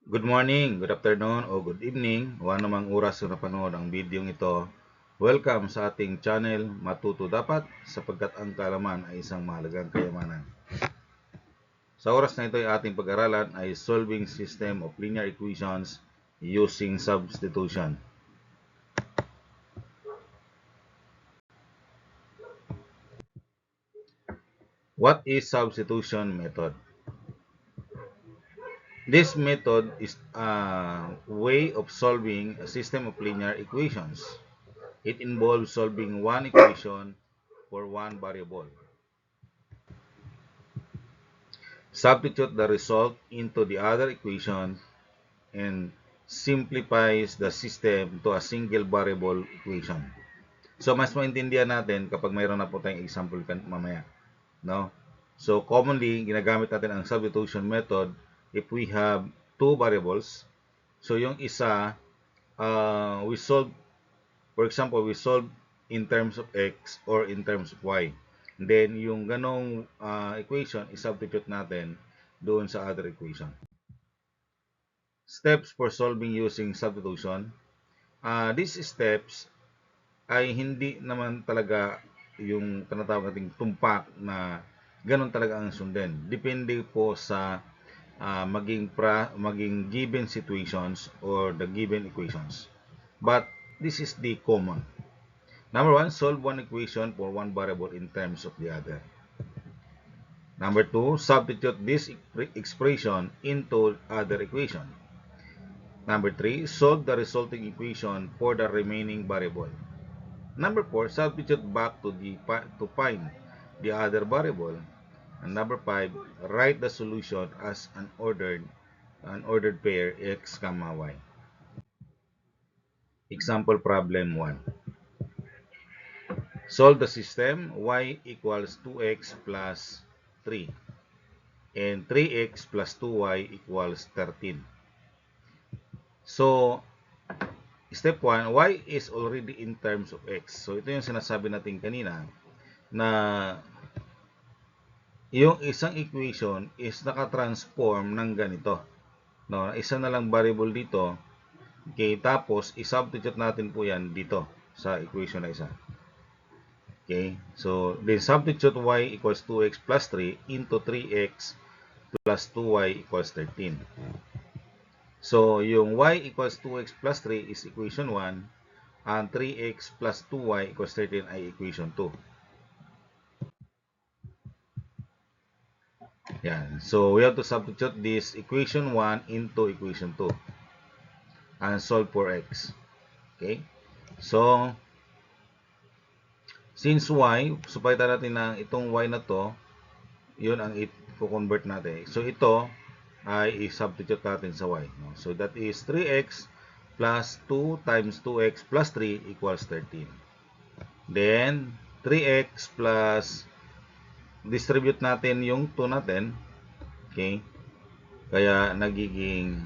Good morning, good afternoon, o good evening, o anumang oras na napanood ang video ito. Welcome sa ating channel, Matuto Dapat, sapagkat ang kaalaman ay isang mahalagang kayamanan. Sa oras na ito ay ating pag-aralan ay Solving System of Linear Equations Using Substitution. What is substitution method? This method is a way of solving a system of linear equations. It involves solving one equation for one variable. Substitute the result into the other equation and simplifies the system to a single variable equation. So, mas maintindihan natin kapag mayroon na po tayong example mamaya. No? So, commonly, ginagamit natin ang substitution method if we have two variables. So, yung isa, we solve, for example, we solve in terms of x or in terms of y. Then, yung ganong equation, isubstitute natin doon sa other equation. Steps for solving using substitution. These steps ay hindi naman talaga yung tinatawag nating tumpak na ganun talaga ang sundin. Depende po sa maging given situations or the given equations. But this is the common. Number one, solve one equation for one variable in terms of the other. Number two, substitute this expression into other equation. Number three, solve the resulting equation for the remaining variable. Number four, substitute back to find the other variable. And number five, write the solution as an ordered pair x, y. Example problem 1. Solve the system y equals 2x plus 3 and 3x plus 2y equals 13. So, step 1, y is already in terms of x. So, ito yung sinasabi natin kanina na yung isang equation is nakatransform ng ganito. No, isa na lang variable dito. Okay, tapos i-substitute natin po yan dito sa equation na isa. Okay, so then substitute y equals 2x plus 3 into 3x plus 2y equals 13. So, yung y equals 2x plus 3 is equation 1, and 3x plus 2y equals 13 ay equation 2. Yan. So, we have to substitute this equation 1 into equation 2 and solve for x. Okay? So, since y, supalitan natin ng itong y na to, yun ang i-convert natin. So, ito ay i-substitute natin sa y. No? So, that is 3x plus 2 times 2x plus 3 equals 13. Then, 3x plus, distribute natin yung 2 natin. Okay? Kaya, nagiging,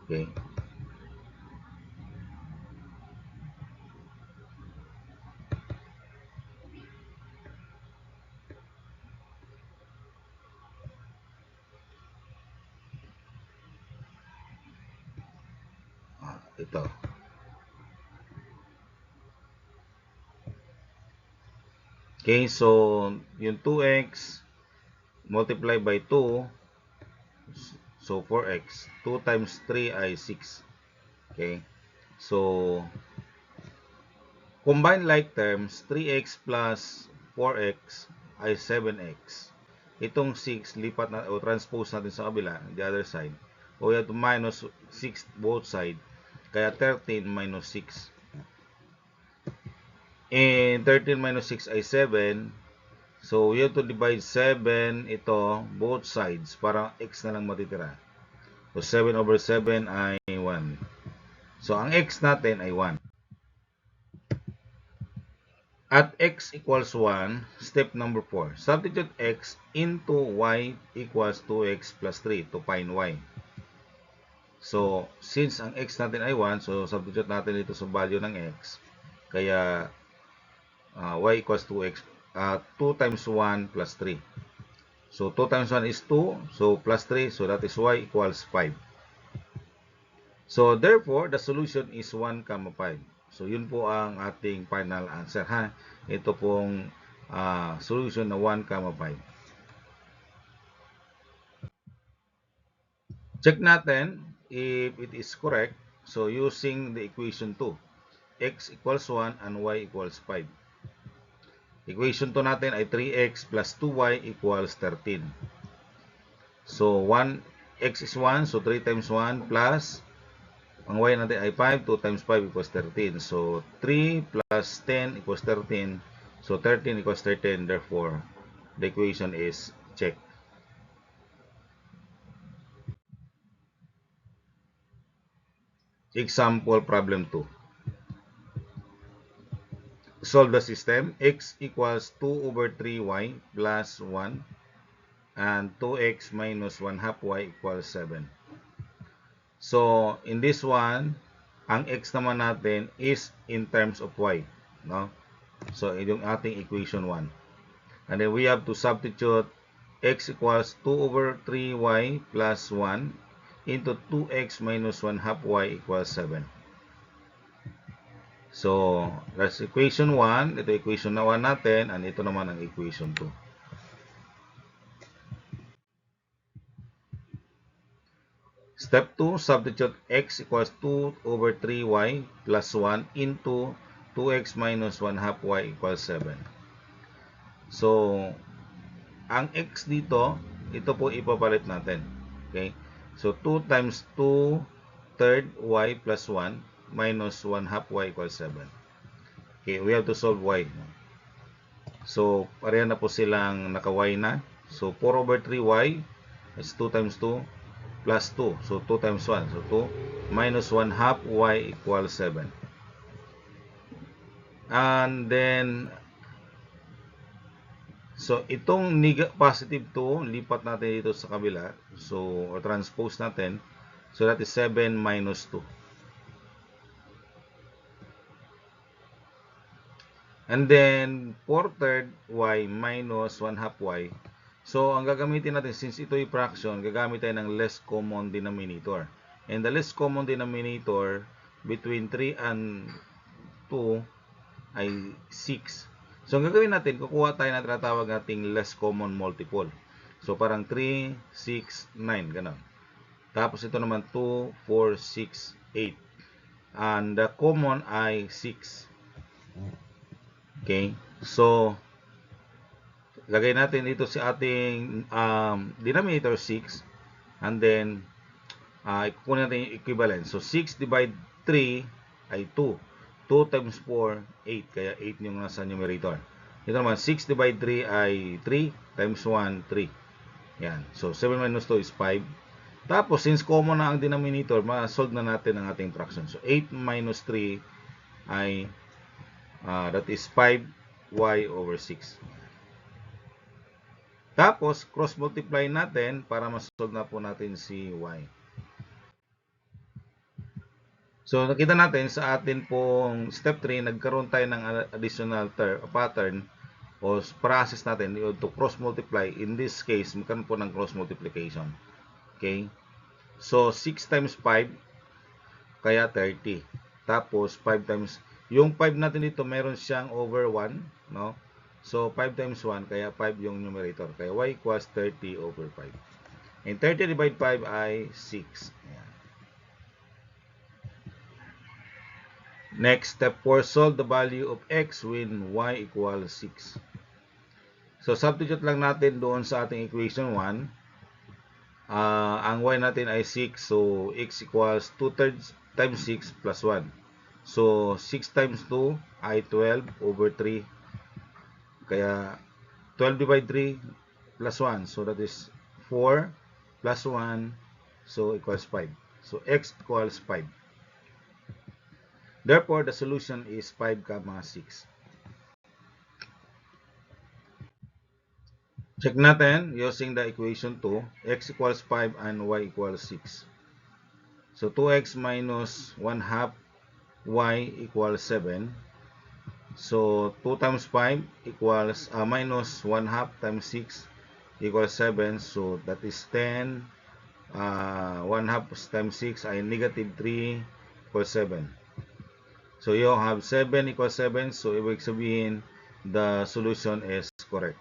okay, ito. Okay, so, yung 2x multiply by 2, so 4x. 2 times 3 ay 6. Okay, so, combine like terms, 3x plus 4x ay 7x. Itong 6, lipat na, o transpose natin sa kabila, the other side. O we have to minus 6 both side. Kaya 13 minus 6. And 13 minus 6 ay 7. So, we have to divide 7 ito, both sides, para x na lang matitira. So, 7 over 7 ay 1. So, ang x natin ay 1. At x equals 1, step number 4. Substitute x into y equals 2x plus 3 to find y. So, since ang x natin ay 1, so substitute natin dito sa value ng x. Kaya, y equals 2x, 2 times 1 plus 3. So 2 times 1 is 2. So plus 3. So that is y equals 5. So therefore, the solution is 1, 5. So yun po ang ating final answer ha. Ito pong solution na 1, 5. Check natin if it is correct. So using the equation 2, x equals 1 and y equals 5. Equation 2 natin ay 3x plus 2y equals 13. So 1x is 1, so 3 times 1 plus ang y natin ay 5, 2 times 5 equals 13. So 3 plus 10 equals 13. So 13 equals 13, therefore the equation is checked. Example problem 2. Solve the system. X equals 2 over 3y plus 1 and 2x minus 1 half y equals 7. So, in this one, ang x naman natin is in terms of y. No? So, yung ating equation 1. And then we have to substitute x equals 2 over 3y plus 1 into 2x minus 1 half y equals 7. So, that's equation 1. Ito equation na 1 natin. And ito naman ang equation 2. Step 2, substitute x equals 2 over 3y plus 1 into 2x minus 1 half y equals 7. So, ang x dito, ito po ipapalit natin. Okay? So, 2 times 2 third y plus 1 minus 1 half y equals 7. Okay, we have to solve y. So, pareha na po silang naka-y na. So, 4 over 3y is 2 times 2 plus 2. So, 2 times 1. So, 2 minus 1 half y equals 7. And then, so, itong positive 2, lipat natin dito sa kabila. So, or transpose natin. So, that is 7 minus 2. And then, 4 third y minus 1 half y. So, ang gagamitin natin, since ito ay fraction, gagamit tayo ng less common denominator. And the less common denominator between 3 and 2 ay 6. So, ang gagawin natin, kukuha tayo na tinatawag nating less common multiple. So, parang 3, 6, 9, gano'n. Tapos, ito naman 2, 4, 6, 8. And the common ay 6. Okay? So, lagay natin dito si ating denominator 6. And then, ikukunin natin yung equivalent. So, 6 divide 3 ay 2. 2 times 4, 8. Kaya 8 yung nasa numerator. Ito naman, 6 divide 3 ay 3 times 1, 3. Yan. So, 7 minus 2 is 5. Tapos, since common na ang denominator, ma-solve na natin ang ating fraction. So, 8 minus 3 ay, that is 5y over 6. Tapos, cross-multiply natin para ma-solve na po natin si y. So, nakita natin sa atin pong step 3, nagkaroon tayo ng additional pattern o process natin to cross-multiply. In this case, magkaroon po ng cross-multiplication. Okay? So, 6 times 5, kaya 30. Tapos, 5 times, yung 5 natin dito, meron siyang over 1, no? So, 5 times 1, kaya 5 yung numerator. Kaya y equals 30 over 5. And 30 divided 5 ay 6. Ayan. Next, step 4, solve the value of x when y equals 6. So, substitute lang natin doon sa ating equation 1. Ang y natin ay 6. So, x equals 2 thirds times 6 plus 1. So, 6 times 2 ay 12 over 3. Kaya, 12 divided 3 plus 1. So, that is 4 plus 1. So, equals 5. So, x equals 5. Therefore, the solution is 5, 6. Check natin using the equation 2. X equals 5 and y equals 6. So, 2x minus 1 half y equals 7. So, 2 times 5 equals minus 1 half times 6. equals 7. So that is 10. 1 half times 6 ay negative 3 equals 7. So you have 7 equals 7. So ibig sabihin, the solution is correct.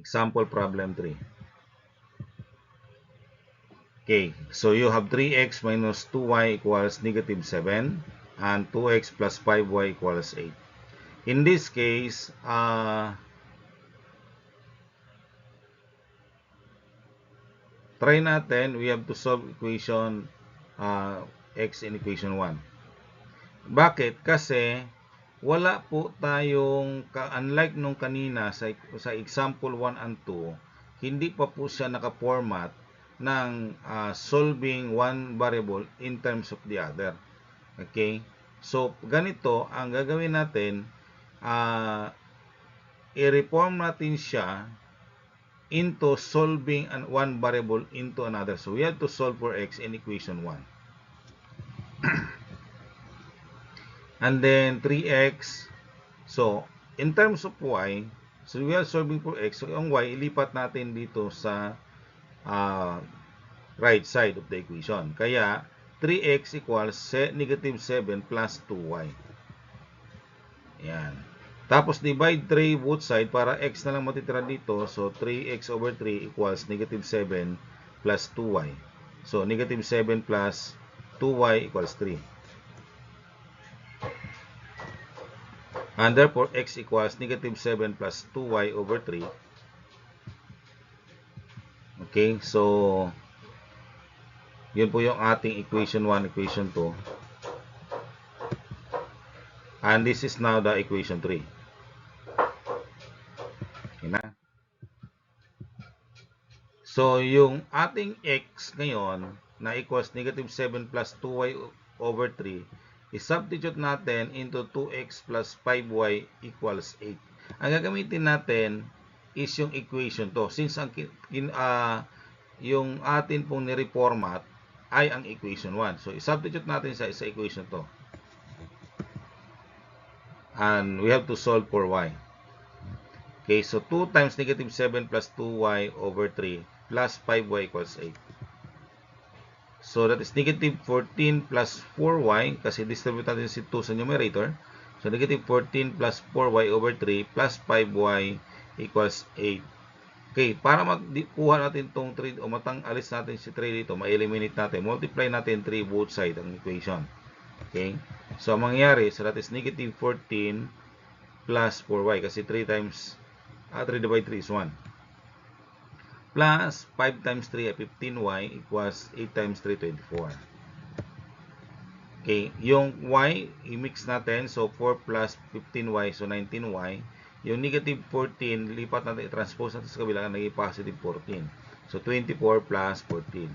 Example problem 3. Okay, so you have 3x minus 2y equals negative 7 and 2x plus 5y equals 8. In this case, try natin, we have to solve equation x in equation 1. Bakit? Kasi wala po tayong, unlike nung kanina sa example 1 and 2, hindi pa po siya naka-format ng solving one variable in terms of the other. Okay? So, ganito, ang gagawin natin, i-reform natin siya into solving one variable into another. So, we have to solve for x in equation 1. And then 3x. So, in terms of y, so we are solving for x. So, yung y, ilipat natin dito sa right side of the equation. Kaya, 3x equals negative 7 plus 2y. Yan. Tapos, divide 3 both side para x na lang matitira dito. So, 3x over 3 equals negative 7 plus 2y. So, negative 7 plus 2y equals 3. And therefore, x equals negative 7 plus 2y over 3. Okay, so, yun po yung ating equation 1, equation 2. And this is now the equation 3. Okay na. So, yung ating x ngayon na equals negative 7 plus 2y over 3, i-substitute natin into 2x plus 5y equals 8. Ang gagamitin natin is yung equation to. Since yung atin pong ni-reformat ay ang equation 1. So, i-substitute natin sa equation to. And we have to solve for y. Okay, so 2 times negative 7 plus 2y over 3 plus 5y equals 8. So, that is negative 14 plus 4y kasi distribute natin si 2 sa numerator. So, negative 14 plus 4y over 3 plus 5y equals 8. Okay, para magkuha natin itong 3 o alis natin si 3 dito, ma-eliminate natin. Multiply natin 3 both side ang equation. Okay, so ang mangyayari, so that is negative 14 plus 4y kasi 3 times 3 divided by 3 is 1. Plus 5 times 3 ay 15y equals 8 times 3, 24. Okay, yung y, i-mix natin. So, 4 plus 15y, so 19y. Yung negative 14, lipat natin, i-transpose natin sa kabila, naging positive 14. So, 24 plus 14.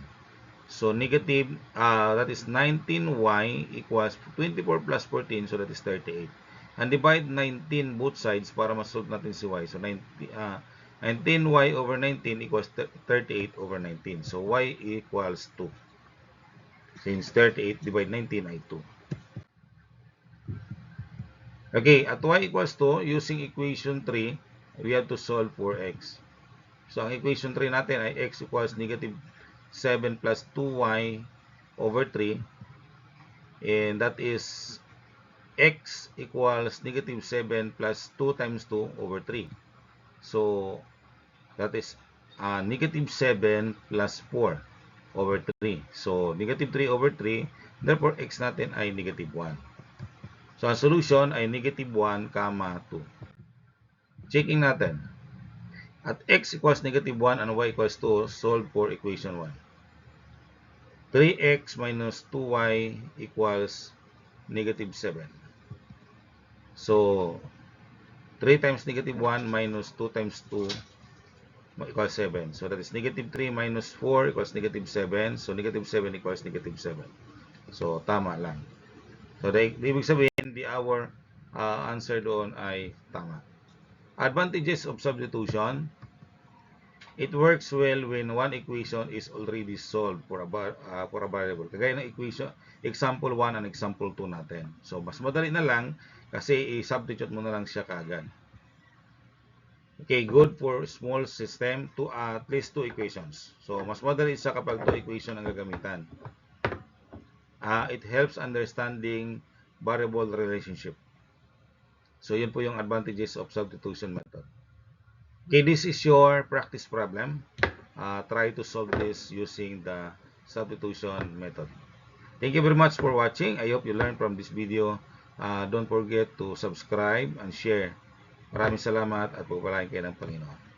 So, negative, that is 19y equals 24 plus 14, so that is 38. And divide 19 both sides para masolve natin si y. So, 19y over 19 equals 38 over 19. So, y equals 2. Since 38 divide 19 ay 2. Okay, at y equals 2, using equation 3, we have to solve for x. So, ang equation 3 natin ay x equals negative 7 plus 2y over 3. And that is x equals negative 7 plus 2 times 2 over 3. So, that is negative 7 plus 4 over 3. So, negative 3 over 3. Therefore, x natin ay negative 1. So, ang solution ay negative 1, 2. Checking natin. At x equals negative 1 and y equals 2, solve for equation 1. 3x minus 2y equals negative 7. So, 3 times negative 1 minus 2 times 2 equals 7. So, that is negative 3 minus 4 equals negative 7. So, negative 7 equals negative 7. So, tama lang. So, ibig sabihin, our answer doon ay tama. Advantages of substitution. It works well when one equation is already solved for a variable. Kagaya ng equation, example 1 and example 2 natin. So, mas madali na lang kasi i-substitute mo na lang siya kaagad. Okay, good for small system to at least 2 equations. So, mas madali siya kapag 2 equation ang gagamitan. It helps understanding variable relationship. So, yun po yung advantages of substitution method. Okay, this is your practice problem. Try to solve this using the substitution method. Thank you very much for watching. I hope you learned from this video. Don't forget to subscribe and share. Maraming salamat at pagpalain kayo ng Panginoon.